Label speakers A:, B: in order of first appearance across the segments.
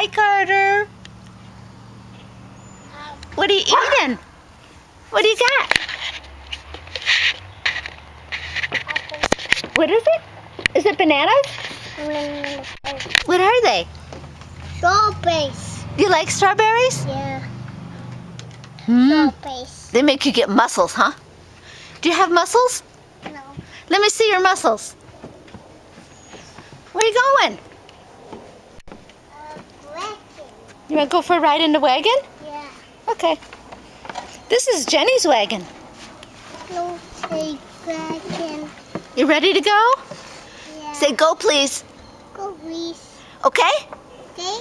A: Hi, Carter. What are you eating? What do you got? What is it? Is it bananas? What are they?
B: Strawberries.
A: You like strawberries?
B: Yeah.
A: Mm.
B: Strawberries.
A: They make you get muscles, huh? Do you have muscles?
B: No.
A: Let me see your muscles. Where are you going?
B: Wagon.
A: You want to go for a ride in the wagon?
B: Yeah.
A: Okay. This is Jenny's wagon.
B: No, say wagon.
A: You ready to go?
B: Yeah.
A: Say go, please.
B: Go, please.
A: Okay?
B: Okay.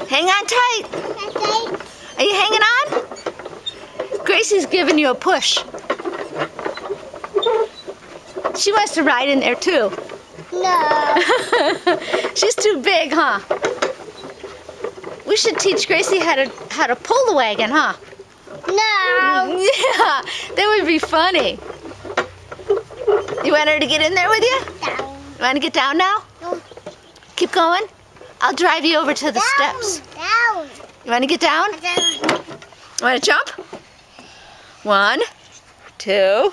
A: Hang on tight.
B: Okay.
A: Are you hanging on? Gracie's giving you a push. She wants to ride in there too.
B: No.
A: She's too big, huh? We should teach Gracie how to pull the wagon, huh?
B: No.
A: Yeah, that would be funny. You want her to get in there with you?
B: Down.
A: You want to get down now?
B: No.
A: Keep going. I'll drive you over to the steps.
B: Down.
A: You want to get down?
B: Down.
A: You want to jump? 1, 2,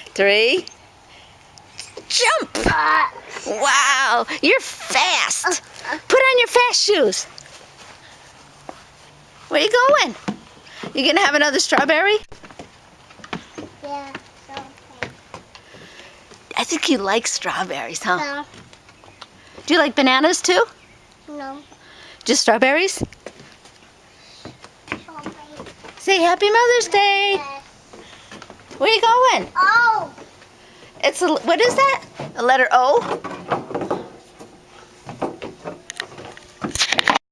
A: 3. Jump! Wow, you're fast. Put on your fast shoes. Where you going? You gonna have another strawberry?
B: Yeah. Okay.
A: I think you like strawberries, huh?
B: No.
A: Do you like bananas too?
B: No.
A: Just strawberries?
B: Strawberries.
A: Say Happy Mother's Day.
B: Yes.
A: Where you going?
B: Oh.
A: What is that? A letter O?